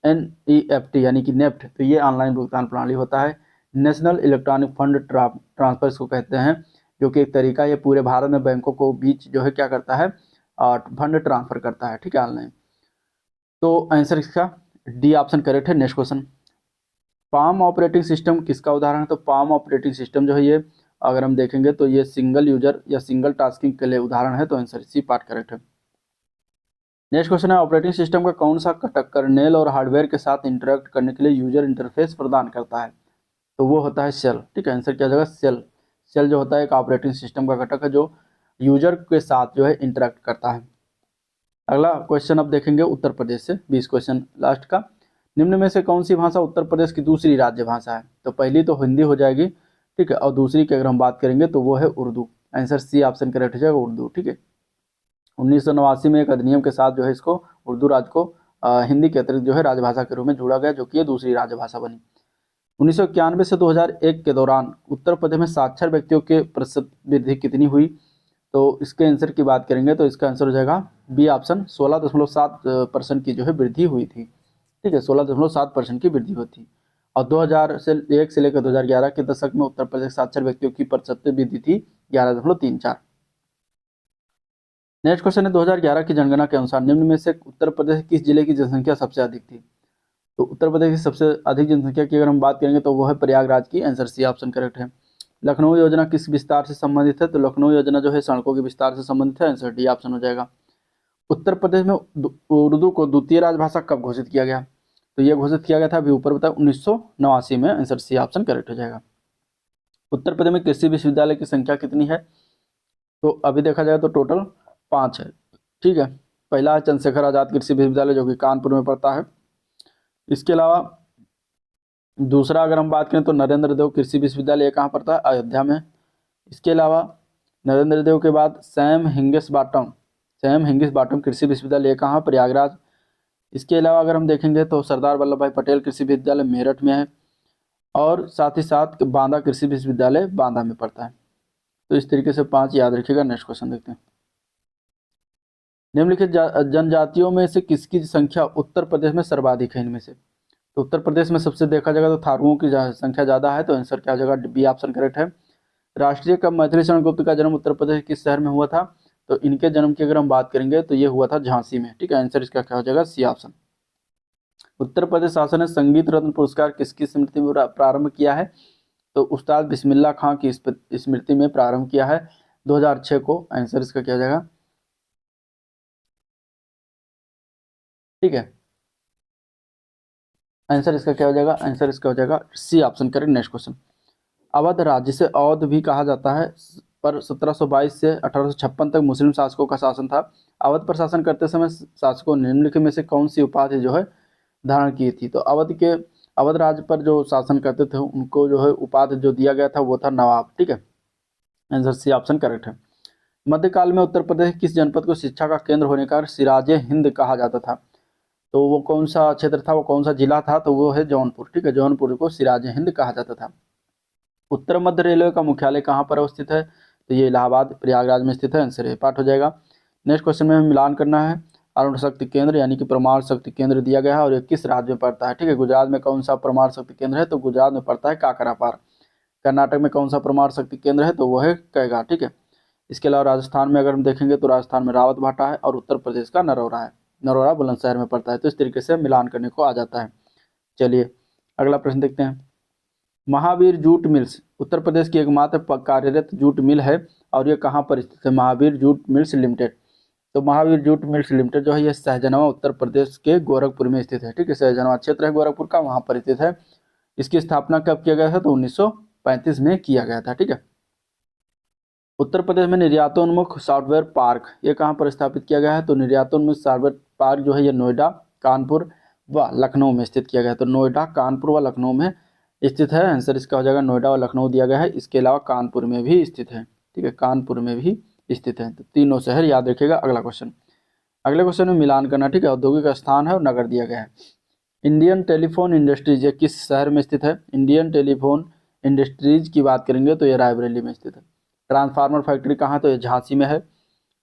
NEFT यानी कि नेफ्ट, तो ये ऑनलाइन भुगतान प्रणाली होता है। नेशनल इलेक्ट्रॉनिक फंड ट्रांसफर इसको कहते हैं, जो कि एक तरीका ये पूरे भारत में बैंकों को बीच जो है क्या करता है, फंड ट्रांसफर करता है, ठीक है, ऑनलाइन। तो आंसर इसका डी ऑप्शन करेक्ट है। Next question, palm operating system किसका उदाहरण है। तो पाम ऑपरेटिंग सिस्टम जो है ये अगर हम देखेंगे तो ये सिंगल यूजर या सिंगल टास्किंग के लिए उदाहरण है। तो आंसर सी पार्ट करेक्ट है। नेक्स्ट क्वेश्चन है ऑपरेटिंग सिस्टम का कौन सा घटक कर्नेल और हार्डवेयर के साथ इंटरेक्ट करने के लिए यूजर इंटरफेस प्रदान करता है। तो वो होता है सेल, ठीक है, आंसर क्या जाएगा, सेल। सेल जो होता है एक ऑपरेटिंग सिस्टम का घटक है जो यूजर के साथ जो है इंटरेक्ट करता है। अगला क्वेश्चन अब देखेंगे उत्तर प्रदेश से, 20 क्वेश्चन लास्ट का। निम्न में से कौन सी भाषा उत्तर प्रदेश की दूसरी राज्य भाषा है। तो पहली तो हिंदी हो जाएगी, ठीक है, और दूसरी की अगर हम बात करेंगे तो वो है Urdu. Answer C option correct हो जाएगा, उर्दू, ठीक है। 1989 में एक अधिनियम के साथ जो है इसको उर्दू राज्य को हिंदी के अतिरिक्त जो है राजभाषा के रूप में जोड़ा गया, जो कि ये दूसरी राजभाषा बनी। 1991 से 2001 के दौरान उत्तर प्रदेश में साक्षर व्यक्तियों के प्रतिशत वृद्धि कितनी हुई। तो इसके आंसर की बात करेंगे तो इसका आंसर हो जाएगा बी ऑप्शन, 16.7% की जो है वृद्धि हुई थी, ठीक है, 16.7% की वृद्धि हुई थी। और 2001 से लेकर 2011 के दशक में उत्तर प्रदेश साक्षर व्यक्तियों की प्रतिशत वृद्धि थी 11.34। नेक्स्ट क्वेश्चन है 2011 की जनगणना के अनुसार निम्न में से उत्तर प्रदेश किस जिले की जनसंख्या सबसे अधिक थी। तो उत्तर प्रदेश की सबसे अधिक जनसंख्या की अगर हम बात करेंगे तो वो है प्रयागराज की। आंसर सी ऑप्शन करेक्ट है। लखनऊ योजना किस विस्तार से संबंधित है? तो लखनऊ योजना जो है सड़कों के विस्तार से संबंधित है। आंसर डी ऑप्शन हो जाएगा। उत्तर प्रदेश में उर्दू को द्वितीय राजभाषा कब घोषित किया गया? तो ये घोषित किया गया था अभी ऊपर बताया 1989 में। आंसर सी ऑप्शन करेक्ट हो जाएगा। उत्तर प्रदेश में कृषि विश्वविद्यालय की संख्या कितनी है? तो अभी देखा जाए तो टोटल 5 है। ठीक है, पहला है चंद्रशेखर आजाद कृषि विश्वविद्यालय जो कि कानपुर में पड़ता है। इसके अलावा दूसरा अगर हम बात करें तो नरेंद्र देव कृषि विश्वविद्यालय कहाँ पड़ता है? अयोध्या में। इसके अलावा नरेंद्र देव के बाद सैम हिंगिस बाटम कृषि विश्वविद्यालय कहाँ? प्रयागराज। इसके अलावा अगर हम देखेंगे तो सरदार वल्लभ भाई पटेल कृषि विश्वविद्यालय मेरठ में है, और साथ ही साथ बांदा कृषि विश्वविद्यालय बांदा में पड़ता है। तो इस तरीके से 5 याद रखिएगा। नेक्स्ट क्वेश्चन देखते हैं। निम्नलिखित जनजातियों में से किसकी संख्या उत्तर प्रदेश में सर्वाधिक है? इनमें से तो उत्तर प्रदेश में सबसे देखा जाएगा तो थारुओं की संख्या ज़्यादा है। तो आंसर क्या हो जाएगा? बी ऑप्शन करेक्ट है। राष्ट्रीय कवि मैथिली शरण गुप्त का जन्म उत्तर प्रदेश किस शहर में हुआ था? तो इनके जन्म की अगर हम बात करेंगे तो ये हुआ था झांसी में। ठीक है, आंसर इसका क्या हो जाएगा? C option. उत्तर प्रदेश शासन ने संगीत रत्न पुरस्कार किसकी स्मृति में प्रारंभ किया है? तो उस्ताद बिस्मिल्लाह खां की स्मृति में प्रारंभ किया है 2006 को। आंसर इसका क्या हो जाएगा? ठीक है, आंसर इसका क्या हो जाएगा? आंसर इसका हो जाएगा C option correct. Next question. Awadh राज्य से अवध भी कहा जाता है, पर 1722 से 1856 तक मुस्लिम शासकों का शासन था। अवध पर शासन करते समय शासकों ने निम्नलिखित में से कौन सी उपाधि जो है धारण की थी? तो अवध राज्य पर जो शासन करते थे उनको जो है उपाधि जो दिया गया था वो था नवाब। ठीक है, आंसर सी ऑप्शन करेक्ट है। मध्यकाल में उत्तर प्रदेश किस जनपद को शिक्षा का केंद्र होने का सिराजे हिंद कहा जाता था? तो वो कौन सा क्षेत्र था, वो कौन सा जिला था? तो वो है जौनपुर। ठीक है, जौनपुर को सिराजे हिंद कहा जाता था। उत्तर मध्य रेलवे का मुख्यालय कहाँ पर अवस्थित है? तो ये इलाहाबाद प्रयागराज में स्थित है। आंसर ए पार्ट हो जाएगा। नेक्स्ट क्वेश्चन में हमें मिलान करना है। अरुण शक्ति केंद्र यानी कि परमाणु शक्ति केंद्र दिया गया है, और ये किस राज्य में पड़ता है? ठीक है, गुजरात में कौन सा परमाणु शक्ति केंद्र है? तो गुजरात में पड़ता है काकरापार। कर्नाटक में कौन सा परमाणु शक्ति केंद्र है? तो वो है कैगा। ठीक है, इसके अलावा राजस्थान में अगर हम देखेंगे तो राजस्थान में रावत भाटा है, और उत्तर प्रदेश का नरौरा है। नरौरा बुलंदशहर में पड़ता है। तो इस तरीके से मिलान करने को आ जाता है। चलिए अगला प्रश्न देखते हैं। महावीर जूट मिल्स उत्तर प्रदेश की एकमात्र कार्यरत जूट मिल है, और ये कहाँ पर स्थित है? Mahavir jute mills limited. तो महावीर जूट मिल्स लिमिटेड जो है ये सहजनवा उत्तर प्रदेश के गोरखपुर में स्थित है। ठीक है, सहजनवा क्षेत्र है गोरखपुर का, वहाँ पर स्थित है। इसकी स्थापना कब किया गया था? तो 1935 में किया गया था। ठीक है, उत्तर प्रदेश में निर्यातोन्मुख सॉफ्टवेयर पार्क ये कहाँ पर स्थापित किया गया है? तो निर्यातोन्मुख सॉफ्टवेयर पार्क जो है ये नोएडा, कानपुर व लखनऊ में स्थित किया गया है। तो नोएडा, कानपुर व लखनऊ में स्थित है। आंसर इसका हो जाएगा नोएडा और लखनऊ दिया गया है। इसके अलावा कानपुर में भी स्थित है। ठीक है, कानपुर में भी स्थित है। तो तीनों शहर याद रखिएगा। अगला क्वेश्चन, अगले क्वेश्चन में मिलान करना। ठीक है, औद्योगिक स्थान है और नगर दिया गया है। इंडियन टेलीफोन इंडस्ट्रीज ये किस शहर में स्थित है? इंडियन टेलीफोन इंडस्ट्रीज की बात करेंगे तो ये रायबरेली में स्थित है। ट्रांसफार्मर फैक्ट्री कहाँ? तो ये झांसी में है।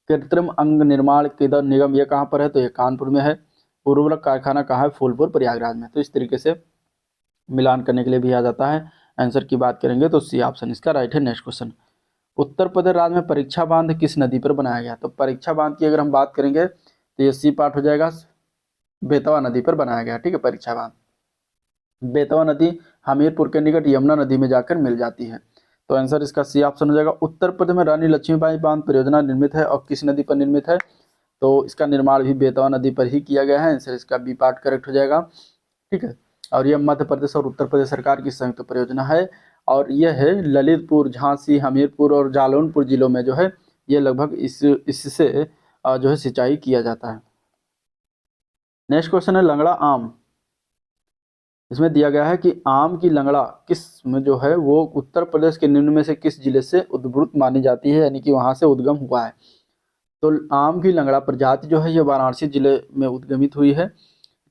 कृत्रिम अंग निर्माण निगम ये कहाँ पर है? तो ये कानपुर में है। उर्वरक कारखाना कहाँ है? फूलपुर प्रयागराज में। तो इस तरीके से मिलान करने के लिए भी आ जाता है। आंसर की बात करेंगे तो सी ऑप्शन इसका राइट है। नेक्स्ट क्वेश्चन, उत्तर प्रदेश राज्य में परीक्षा बांध किस नदी पर बनाया गया? तो परीक्षा बांध की अगर हम बात करेंगे तो ये सी पार्ट हो जाएगा, बेतवा नदी पर बनाया गया। ठीक है, परीक्षा बांध बेतवा नदी हमीरपुर के निकट यमुना नदी में जाकर मिल जाती है। तो आंसर इसका सी ऑप्शन हो जाएगा। उत्तर प्रदेश में रानी लक्ष्मीबाई बांध परियोजना निर्मित है और किस नदी पर निर्मित है? तो इसका निर्माण भी बेतवा नदी पर ही किया गया है। आंसर इसका बी पार्ट करेक्ट हो जाएगा। ठीक है, और यह मध्य प्रदेश और उत्तर प्रदेश सरकार की संयुक्त परियोजना है, और यह है ललितपुर, झांसी, हमीरपुर और जालौनपुर जिलों में जो है ये लगभग इससे जो है सिंचाई किया जाता है। नेक्स्ट क्वेश्चन है लंगड़ा आम। इसमें दिया गया है कि आम की लंगड़ा किस में जो है वो उत्तर प्रदेश के निम्न में से किस जिले से उद्भूत मानी जाती है, यानी कि वहां से उद्गम हुआ है? तो आम की लंगड़ा प्रजाति जो है ये वाराणसी जिले में उद्गमित हुई है।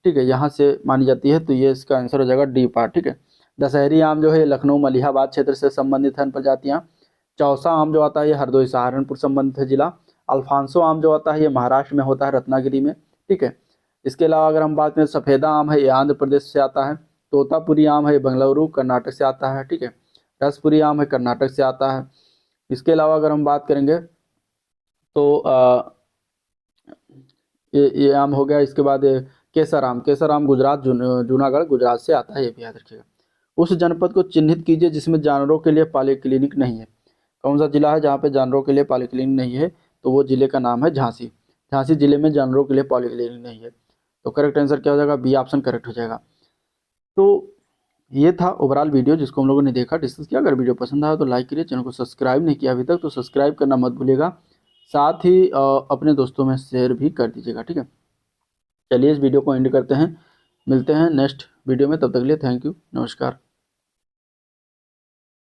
ठीक है, यहाँ से मानी जाती है। तो ये इसका आंसर हो जाएगा डी पार्ट। ठीक है, दशहरी आम जो है लखनऊ मलिहाबाद क्षेत्र से संबंधित है प्रजातियाँ। चौसा आम जो आता है ये हरदोई सहारनपुर संबंधित है जिला। अल्फांसो आम जो आता है ये महाराष्ट्र में होता है, रत्नागिरी में। ठीक है, इसके अलावा अगर हम बात करें सफ़ेदा आम है ये आंध्र प्रदेश से आता है। तोतापुरी आम है बेंगलुरु कर्नाटक से आता है। ठीक है, रसपुरी आम है कर्नाटक से आता है। इसके अलावा अगर हम बात करेंगे तो ये आम हो गया। इसके बाद केसर आम गुजरात जूनागढ़ गुजरात से आता है, ये भी याद रखिएगा। उस जनपद को चिन्हित कीजिए जिसमें जानवरों के लिए पॉलीक्लिनिक नहीं है। कौन सा जिला है जहाँ पे जानवरों के लिए पॉलीक्लिनिक नहीं है? तो वो जिले का नाम है झांसी। झांसी जिले में जानवरों के लिए पॉलीक्लिनिक नहीं है। तो करेक्ट आंसर क्या हो जाएगा? बी ऑप्शन करेक्ट हो जाएगा। तो ये था ओवरऑल वीडियो जिसको हम लोगों ने देखा, डिस्कस किया। अगर वीडियो पसंद आया तो लाइक करिए, चैनल को सब्सक्राइब नहीं किया अभी तक तो सब्सक्राइब करना मत भूलिएगा, साथ ही अपने दोस्तों में शेयर भी कर दीजिएगा, ठीक है। चलिए इस वीडियो को एंड करते हैं, मिलते हैं नेक्स्ट वीडियो में, तब तक के लिए थैंक यू, नमस्कार।